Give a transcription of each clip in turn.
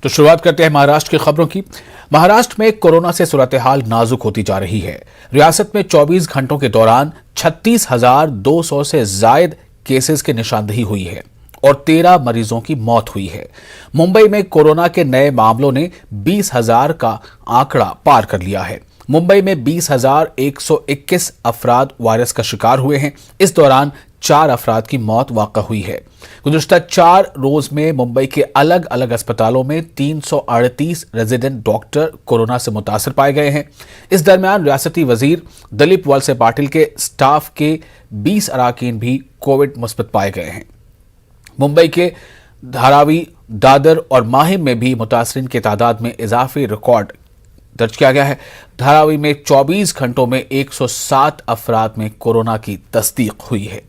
तो शुरुआत करते हैं महाराष्ट्र की खबरों की। महाराष्ट्र में कोरोना से सूरत हाल नाजुक होती जा रही है। रियासत में 24 घंटों के दौरान 36,200 से जायद केसेस की निशानदेही हुई है और 13 मरीजों की मौत हुई है। मुंबई में कोरोना के नए मामलों ने 20,000 का आंकड़ा पार कर लिया है। मुंबई में 20,121 अफराद वायरस का शिकार हुए हैं। इस दौरान 4 अफराद की मौत वाक़ हुई है। गुज़िश्ता 4 रोज में मुंबई के अलग अलग अस्पतालों में 338 रेजिडेंट डॉक्टर कोरोना से मुतासर पाए गए हैं। इस दरमियान रियासती वजीर दिलीप वलसे पाटिल के स्टाफ के 20 अरकान भी कोविड मुस्बत पाए गए हैं। मुंबई के धारावी, दादर और माहिम में भी मुतासरीन की तादाद में इजाफी रिकॉर्ड दर्ज किया गया है। धारावी में 24 घंटों में 107 अफराद में कोरोना की तस्दीक हुई है।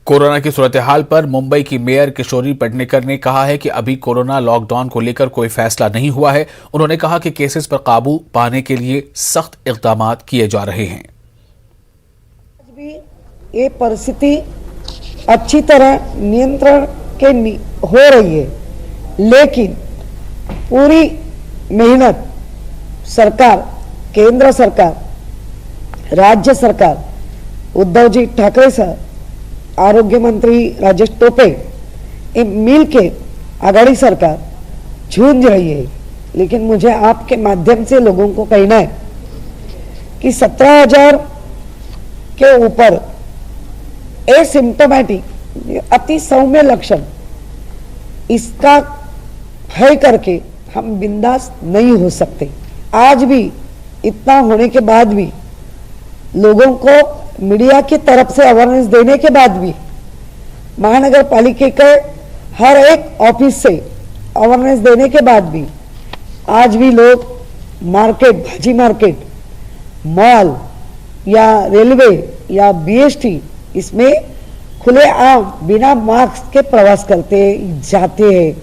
कोरोना की सूरत हाल पर मुंबई की मेयर किशोरी पेडनेकर ने कहा है कि अभी कोरोना लॉकडाउन को लेकर कोई फैसला नहीं हुआ है। उन्होंने कहा कि केसेस पर काबू पाने के लिए सख्त इक़दाम किए जा रहे हैं। ये परिस्थिति अच्छी तरह नियंत्रण के हो रही है, लेकिन पूरी मेहनत सरकार, केंद्र सरकार, राज्य सरकार, उद्धव जी ठाकरे सर, आरोग्य मंत्री राजेश टोपे, ये मिल के आघाड़ी सरकार जूझ रही है। लेकिन मुझे आपके माध्यम से लोगों को कहना है कि 17,000 के ऊपर एसिम्टोमेटिक अति सौम्य लक्षण, इसका भय करके हम बिंदास नहीं हो सकते। आज भी इतना होने के बाद भी, लोगों को मीडिया की तरफ से अवेयरनेस देने के बाद भी, महानगर पालिका के हर एक ऑफिस से अवेयरनेस देने के बाद भी, आज भी लोग मार्केट, भाजी मार्केट, मॉल या रेलवे या बीएसटी, इसमें खुले आम बिना मास्क के प्रवास करते जाते हैं।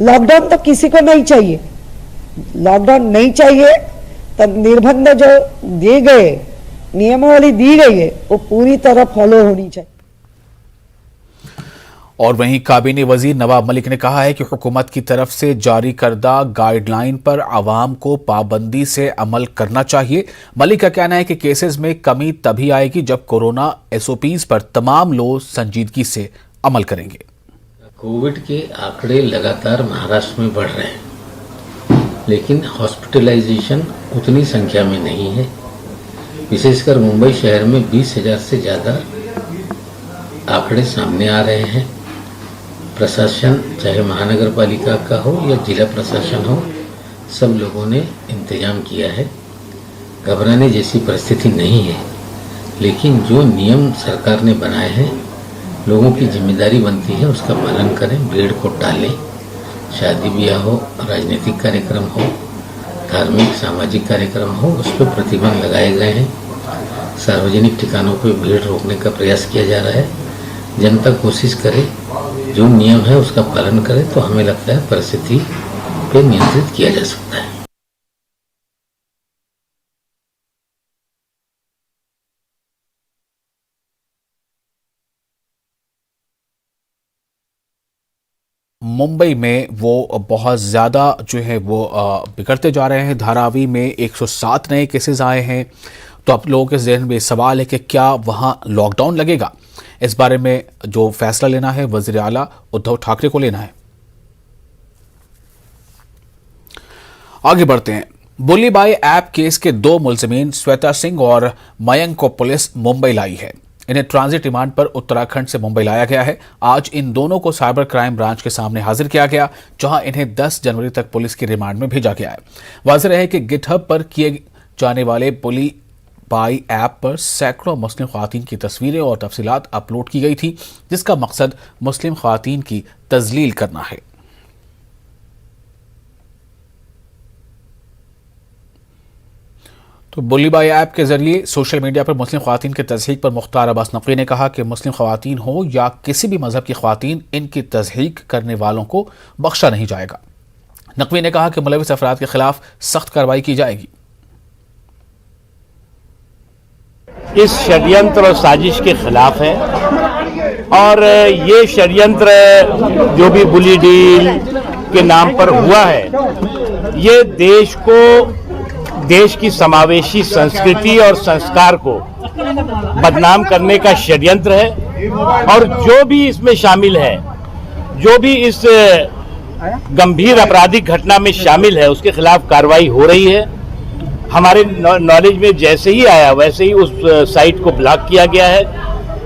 लॉकडाउन तो किसी को नहीं चाहिए, लॉकडाउन नहीं चाहिए तो निर्बंध जो दिए गए, नियमावली दी गई है, वो पूरी तरह फॉलो होनी चाहिए। और वहीं काबीना वजीर नवाब मलिक ने कहा है कि हुकूमत की तरफ से जारी करदा गाइडलाइन पर आवाम को पाबंदी से अमल करना चाहिए। मलिक का कहना है कि केसेस में कमी तभी आएगी जब कोरोना एसओपीज पर तमाम लोग संजीदगी से अमल करेंगे। कोविड के आंकड़े लगातार महाराष्ट्र में बढ़ रहे हैं, लेकिन हॉस्पिटलाइजेशन उतनी संख्या में नहीं है। विशेषकर मुंबई शहर में 20,000 से ज़्यादा आंकड़े सामने आ रहे हैं। प्रशासन, चाहे महानगर पालिका का हो या जिला प्रशासन हो, सब लोगों ने इंतजाम किया है। घबराने जैसी परिस्थिति नहीं है, लेकिन जो नियम सरकार ने बनाए हैं, लोगों की जिम्मेदारी बनती है उसका पालन करें, भीड़ को टालें। शादी ब्याह हो, राजनीतिक कार्यक्रम हो, धार्मिक सामाजिक कार्यक्रम हो, उस पर प्रतिबंध लगाए गए हैं। सार्वजनिक ठिकानों पर भीड़ रोकने का प्रयास किया जा रहा है। जनता कोशिश करे, जो नियम है उसका पालन करे, तो हमें लगता है परिस्थिति पे नियंत्रित किया जा सकता है। मुंबई में वो बहुत ज़्यादा जो है वो बिगड़ते जा रहे हैं। धारावी में 107 नए केसेस आए हैं। तो आप लोगों के जहन में सवाल है कि क्या वहाँ लॉकडाउन लगेगा? इस बारे में जो फैसला लेना है वज़ीर आला उद्धव ठाकरे को लेना है। आगे बढ़ते हैं। बुलीबाई ऐप केस के 2 मुलजिमीन श्वेता सिंह और मयंक को पुलिस मुंबई लाई है। इन्हें ट्रांजिट रिमांड पर उत्तराखंड से मुंबई लाया गया है। आज इन दोनों को साइबर क्राइम ब्रांच के सामने हाजिर किया गया, जहां इन्हें 10 जनवरी तक पुलिस की रिमांड में भेजा गया है। वाज़ेह है कि गिटहब पर किए जाने वाले बुलीबाई ऐप पर सैकड़ों मुस्लिम ख्वातीन की तस्वीरें और तफसीलात अपलोड की गई थी, जिसका मकसद मुस्लिम ख्वातीन की तजलील करना है। तो बुलीबाई ऐप के जरिए सोशल मीडिया पर मुस्लिम ख्वातीन के तज़हीक पर मुख्तार अब्बास नकवी ने कहा कि मुस्लिम ख्वातीन हो या किसी भी मजहब की ख्वातीन, इनकी तज़हीक करने वालों को बख्शा नहीं जाएगा। नकवी ने कहा कि मुलविस अफराद के खिलाफ सख्त कार्रवाई की जाएगी। इस षड्यंत्र और साजिश के खिलाफ है। और ये षड्यंत्र जो भी बुली डील के नाम पर हुआ है, ये देश की समावेशी संस्कृति और संस्कार को बदनाम करने का षड्यंत्र है। और जो भी इसमें शामिल है, जो भी इस गंभीर आपराधिक घटना में शामिल है, उसके खिलाफ कार्रवाई हो रही है। हमारे नॉलेज में जैसे ही आया वैसे ही उस साइट को ब्लॉक किया गया है।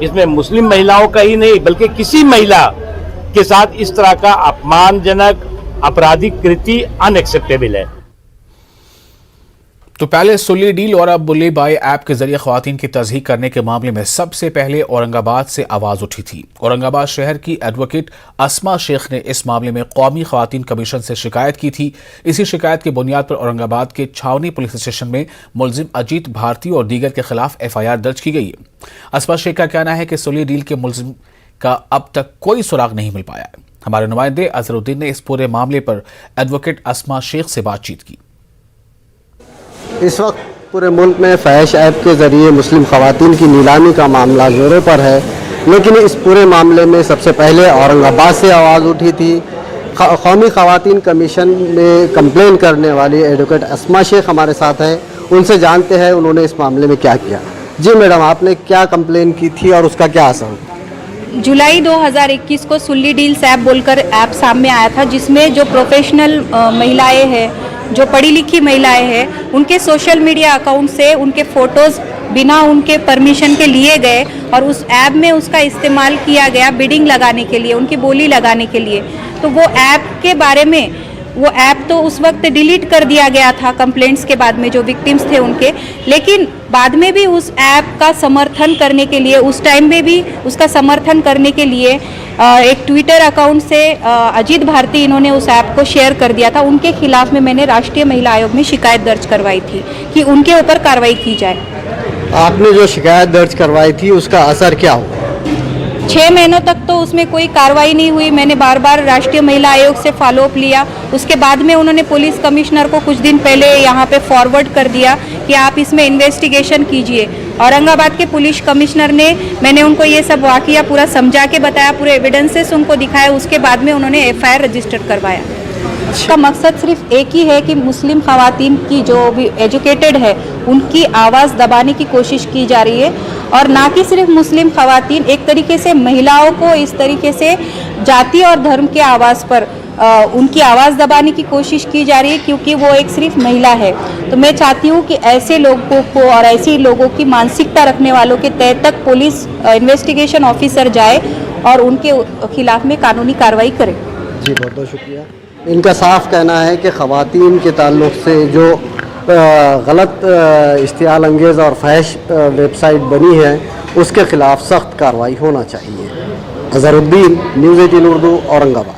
इसमें मुस्लिम महिलाओं का ही नहीं बल्कि किसी महिला के साथ इस तरह का अपमानजनक आपराधिक कृति अनएक्सेप्टेबल है। तो पहले सुल्ली डील और अब बुली बाई ऐप के जरिए खवातीन की तस्हीक करने के मामले में सबसे पहले औरंगाबाद से आवाज उठी थी। औरंगाबाद शहर की एडवोकेट अस्मा शेख ने इस मामले में कौमी खवातीन कमीशन से शिकायत की थी। इसी शिकायत की बुनियाद पर औरंगाबाद के छावनी पुलिस स्टेशन में मुलजिम अजीत भारती और दीगर के खिलाफ FIR दर्ज की गई है। अस्मा शेख का कहना है कि सुल्ली डील के मुलजिम का अब तक कोई सुराग नहीं मिल पाया है। हमारे नुमाइंदे अजहरुद्दीन ने इस पूरे मामले पर एडवोकेट अस्मा शेख से बातचीत की। इस वक्त पूरे मुल्क में फैश ऐप के ज़रिए मुस्लिम ख़वातीन की नीलामी का मामला ज़ोरों पर है, लेकिन इस पूरे मामले में सबसे पहले औरंगाबाद से आवाज़ उठी थी। कौमी ख़वातीन कमीशन में कंप्लेन करने वाली एडवोकेट अस्मा शेख हमारे साथ हैं, उनसे जानते हैं उन्होंने इस मामले में क्या किया। जी मैडम, आपने क्या कंप्लेन की थी और उसका क्या असर हुआ? जुलाई 2021 को सुल्ली डील्स ऐप बोलकर ऐप सामने आया था, जिसमें जो प्रोफेशनल महिलाएं हैं, जो पढ़ी लिखी महिलाएं हैं, उनके सोशल मीडिया अकाउंट से उनके फ़ोटोज़ बिना उनके परमिशन के लिए गए और उस ऐप में उसका इस्तेमाल किया गया बिडिंग लगाने के लिए, उनकी बोली लगाने के लिए। तो वो ऐप के बारे में, वो ऐप तो उस वक्त डिलीट कर दिया गया था कंप्लेंट्स के बाद में, जो विक्टिम्स थे उनके। लेकिन बाद में भी उस ऐप का समर्थन करने के लिए, उस टाइम में भी उसका समर्थन करने के लिए एक ट्विटर अकाउंट से अजीत भारती इन्होंने उस ऐप को शेयर कर दिया था। उनके खिलाफ में मैंने राष्ट्रीय महिला आयोग में शिकायत दर्ज करवाई थी कि उनके ऊपर कार्रवाई की जाए। आपने जो शिकायत दर्ज करवाई थी उसका असर क्या हुआ? 6 महीनों तक तो उसमें कोई कार्रवाई नहीं हुई। मैंने बार बार राष्ट्रीय महिला आयोग से फॉलोअप लिया। उसके बाद में उन्होंने पुलिस कमिश्नर को कुछ दिन पहले यहाँ पे फॉरवर्ड कर दिया कि आप इसमें इन्वेस्टिगेशन कीजिए। औरंगाबाद के पुलिस कमिश्नर ने, मैंने उनको ये सब वाकया पूरा समझा के बताया, पूरे एविडेंसेस उनको दिखाया। उसके बाद में उन्होंने FIR रजिस्टर करवाया। इसका मकसद सिर्फ एक ही है कि मुस्लिम ख़वातीन की जो भी एजुकेटेड है उनकी आवाज़ दबाने की कोशिश की जा रही है, और ना कि सिर्फ मुस्लिम ख़वातीन, एक तरीके से महिलाओं को इस तरीके से जाति और धर्म के आवाज़ पर उनकी आवाज़ दबाने की कोशिश की जा रही है, क्योंकि वो एक सिर्फ महिला है। तो मैं चाहती हूँ कि ऐसे लोगों को और ऐसे लोगों की मानसिकता रखने वालों के तह तक पुलिस इन्वेस्टिगेशन ऑफिसर जाए और उनके खिलाफ में कानूनी कार्रवाई करे। जी बहुत बहुत शुक्रिया। इनका साफ कहना है कि ख़वातीन के ताल्लुक़ से जो गलत इश्तियाल अंगेज़ और फहश वेबसाइट बनी है उसके ख़िलाफ़ सख्त कार्रवाई होना चाहिए। अज़हरुद्दीन, न्यूज़ 18 उर्दू, औरंगाबाद।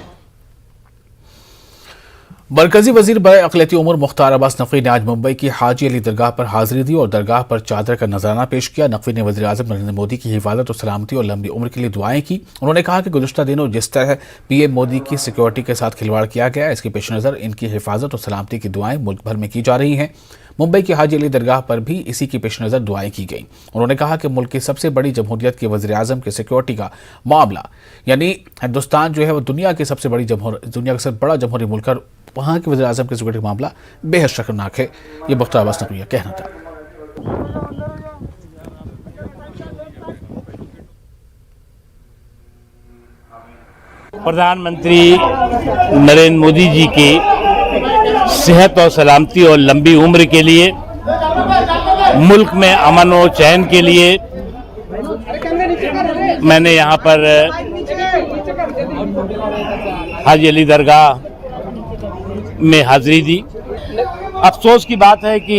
मरकजी वजीर बराए अक़लियती उमूर मुख्तार अब्बास नकवी ने आज मुंबई की हाजी अली दरगाह पर हाजिरी दी और दरगाह पर चादर का नजराना पेश किया। नकवी ने वज़ीर आज़म नरेंद्र मोदी की हिफाजत और सलामती और लंबी उम्र के लिए दुआएं की। उन्होंने कहा कि गुज़श्ता दिनों जिस तरह PM मोदी की सिक्योरिटी के साथ खिलवाड़ किया गया, इसके पेश नज़र इनकी हिफाजत और सलामती की दुआएं मुल्क भर में की जा रही हैं। मुंबई की हाजी अली दरगाह पर भी इसी की पेश नज़र दुआएं की गई। उन्होंने कहा कि मुल्क की सबसे बड़ी जमहूरियत के वज़ीर आज़म के सिक्योरिटी का मामला, यानी हिंदुस्तान जो है वो दुनिया का सबसे बड़ा जमहूरी मुल्क है, वहाँ के वज़ीर आज़म के सिक्योरिटी का मामला बेहद शर्मनाक है। ये मुख्तार अब्बास नकवी का कहना था। प्रधानमंत्री नरेंद्र मोदी जी की सेहत और सलामती और लंबी उम्र के लिए, मुल्क में अमन और चैन के लिए मैंने यहाँ पर हाजी अली दरगाह में हाजिरी दी। अफसोस की बात है कि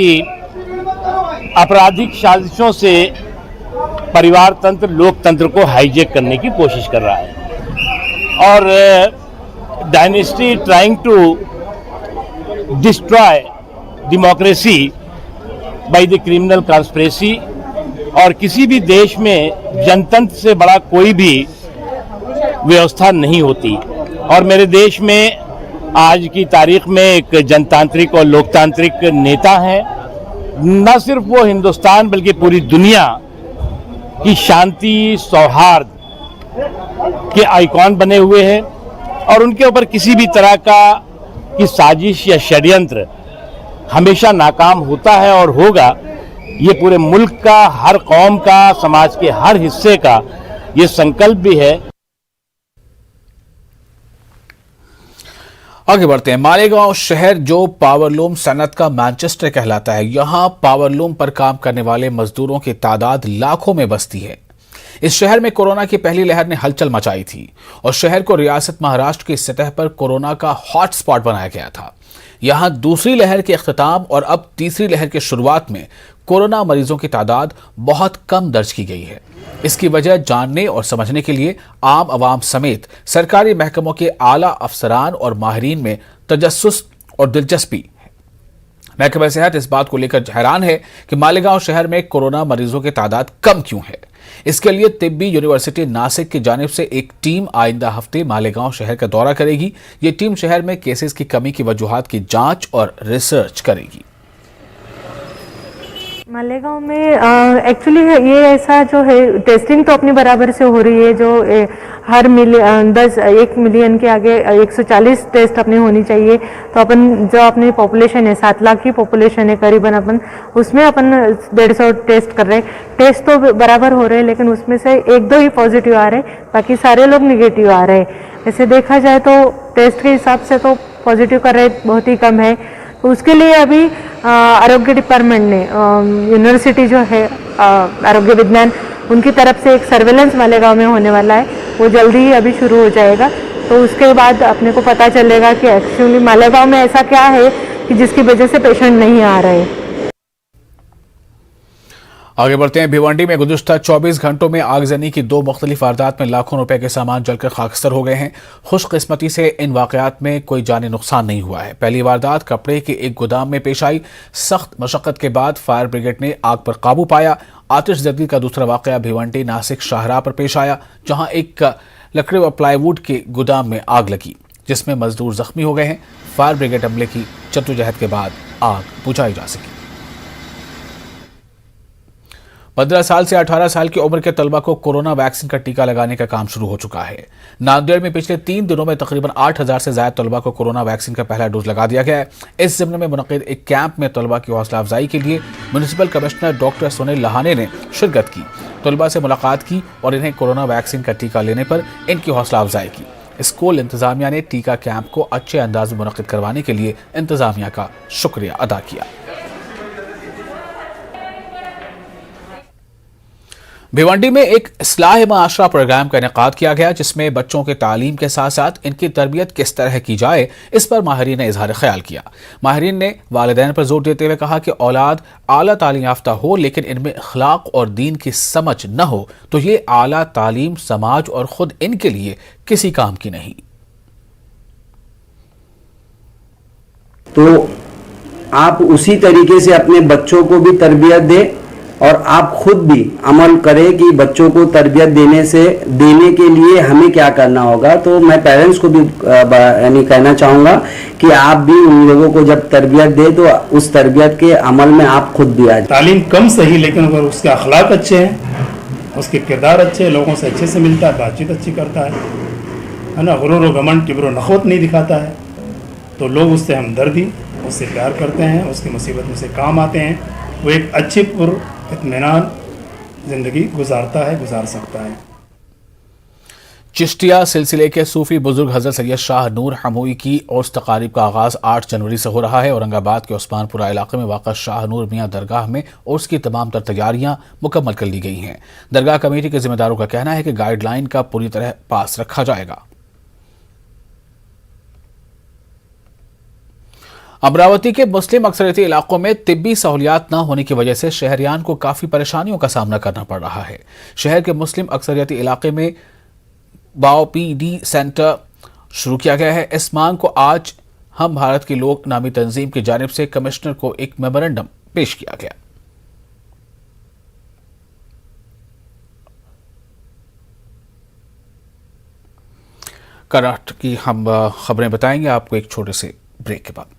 आपराधिक साजिशों से परिवार तंत्र, लोकतंत्र को हाईजैक करने की कोशिश कर रहा है, और dynasty trying to destroy democracy by the criminal conspiracy. और किसी भी देश में जनतंत्र से बड़ा कोई भी व्यवस्था नहीं होती, और मेरे देश में आज की तारीख में एक जनतांत्रिक और लोकतांत्रिक नेता हैं। न सिर्फ वो हिंदुस्तान बल्कि पूरी दुनिया कि शांति सौहार्द के आइकॉन बने हुए हैं और उनके ऊपर किसी भी तरह की साजिश या षड्यंत्र हमेशा नाकाम होता है और होगा। ये पूरे मुल्क का, हर कौम का, समाज के हर हिस्से का ये संकल्प भी है। आगे बढ़ते हैं। मालेगांव शहर जो पावरलूम सनत का मैनचेस्टर कहलाता है, यहां पावरलूम पर काम करने वाले मजदूरों की तादाद लाखों में बसती है। इस शहर में कोरोना की पहली लहर ने हलचल मचाई थी और शहर को रियासत महाराष्ट्र की सतह पर कोरोना का हॉटस्पॉट बनाया गया था। यहां दूसरी लहर के अख्ताम और अब तीसरी लहर की शुरुआत में कोरोना मरीजों की तादाद बहुत कम दर्ज की गई है। इसकी वजह जानने और समझने के लिए आम आवाम समेत सरकारी महकमों के आला अफसरान और माहिरीन में तजस्सुस और दिलचस्पी है। महकमा सेहत इस बात को लेकर हैरान है कि मालेगांव शहर में कोरोना मरीजों की तादाद कम क्यों है। इसके लिए तिब्बी यूनिवर्सिटी नासिक की जानिब से एक टीम आइंदा हफ्ते मालेगांव शहर का दौरा करेगी। ये टीम शहर में केसेस की कमी की वजूहात की जांच और रिसर्च करेगी। मालेगांव में एक्चुअली ये ऐसा जो है टेस्टिंग तो अपनी बराबर से हो रही है, जो हर 1 मिलियन के आगे 140 टेस्ट अपनी होनी चाहिए। तो अपन जो अपनी पॉपुलेशन है 7 लाख की पॉपुलेशन है करीबन, अपन उसमें अपन 150 टेस्ट कर रहे हैं। टेस्ट तो बराबर हो रहे हैं लेकिन उसमें से 1-2 ही पॉजिटिव आ रहे हैं, बाकी सारे लोग निगेटिव आ रहे हैं। ऐसे देखा जाए तो टेस्ट के हिसाब से तो पॉजिटिव का रेट बहुत ही कम है। तो उसके लिए अभी आरोग्य डिपार्टमेंट ने यूनिवर्सिटी जो है आरोग्य विज्ञान, उनकी तरफ से एक सर्वेलेंस मालेगांव में होने वाला है, वो जल्दी ही अभी शुरू हो जाएगा। तो उसके बाद अपने को पता चलेगा कि एक्चुअली मालेगांव में ऐसा क्या है कि जिसकी वजह से पेशेंट नहीं आ रहे। आगे बढ़ते हैं। भिवंडी में गुज़िश्ता 24 घंटों में आगजनी की 2 मुख्तलिफ वारदात में लाखों रुपए के सामान जलकर खाकस्तर हो गए हैं। खुशकिस्मती से इन वाकयात में कोई जानी नुकसान नहीं हुआ है। पहली वारदात कपड़े के एक गोदाम में पेश आई। सख्त मशक्कत के बाद फायर ब्रिगेड ने आग पर काबू पाया। आतिशज़दी का दूसरा वाकया भिवंडी नासिक शाहराह पर पेश आया, जहां एक लकड़ी व प्लाईवुड के गोदाम में आग लगी, जिसमें मजदूर जख्मी हो गए हैं। फायर ब्रिगेड अमले की जद्दोजहद के बाद आग बुझाई जा सकी। 15 साल से 18 साल की उम्र के तलबा को कोरोना वैक्सीन का टीका लगाने का काम शुरू हो चुका है। नांदेड़ में पिछले 3 दिनों में तकरीबन 8000 से ज्यादा तलबा को कोरोना वैक्सीन का पहला डोज लगा दिया गया है। इस ज़िम्न में मुनक़िद एक कैंप में तलबा की हौसला अफजाई के लिए म्युनिसिपल कमिश्नर डॉक्टर सुनील लहाने ने शिरकत की, तलबा से मुलाकात की और इन्हें कोरोना वैक्सीन का टीका लेने पर इनकी हौसला अफजाई की। स्कूल इंतजामिया ने टीका कैंप को अच्छे अंदाज में मुनक़िद करवाने के लिए इंतजामिया का शुक्रिया अदा किया। भिवंडी में एक इस्लाह माशरा प्रोग्राम का इनेकाद किया गया, जिसमें बच्चों के तालीम के साथ साथ इनकी तरबियत किस तरह की जाए, इस पर माहिरीन ने इजहार ख्याल किया। माहिरीन ने वालिदैन पर जोर देते हुए कहा कि औलाद आला तालीम याफ्ता हो लेकिन इनमें अखलाक और दीन की समझ न हो तो ये आला तालीम समाज और खुद इनके लिए किसी काम की नहीं। तो आप उसी तरीके से अपने बच्चों को भी तरबियत दें और आप खुद भी अमल करें कि बच्चों को तरबियत देने के लिए हमें क्या करना होगा। तो मैं पेरेंट्स को भी यानी कहना चाहूँगा कि आप भी उन लोगों को जब तरबियत दे तो उस तरबियत के अमल में आप खुद भी आ जाए। तालीम कम सही, लेकिन अगर उसके अखलाक अच्छे हैं, उसके किरदार अच्छे, लोगों से अच्छे से मिलता है, बातचीत अच्छी करता है ना, गुरूर व घमंड किब्र नखवत नहीं दिखाता है, तो लोग उससे हमदर्दी, उससे प्यार करते हैं, उसकी मुसीबत में से काम आते हैं। वो एक अच्छी इत्मीनान जिंदगी गुजार सकता है। चिश्तिया सिलसिले के सूफी बुजुर्ग हजरत सैयद शाह नूर हमूई की उर्स तकारीब का आगाज 8 जनवरी से हो रहा है। औरंगाबाद के उस्मानपुरा इलाके में वाक़ा शाह नूर मियाँ दरगाह में उर्स की तमाम तर तैयारियां मुकम्मल कर ली गई हैं। दरगाह कमेटी के जिम्मेदारों का कहना है कि गाइडलाइन का पूरी तरह पास रखा जाएगा। अमरावती के मुस्लिम अक्सरियती इलाकों में तिब्बी सहूलियात न होने की वजह से शहरियान को काफी परेशानियों का सामना करना पड़ रहा है। शहर के मुस्लिम अक्सरियती इलाके में बाओपीडी सेंटर शुरू किया गया है। इस मांग को आज हम भारत के लोग नामी तंजीम की जानिब से कमिश्नर को एक मेमोरेंडम पेश किया गया। कर्नाटक की हम खबरें बताएंगे आपको एक छोटे से ब्रेक के बाद।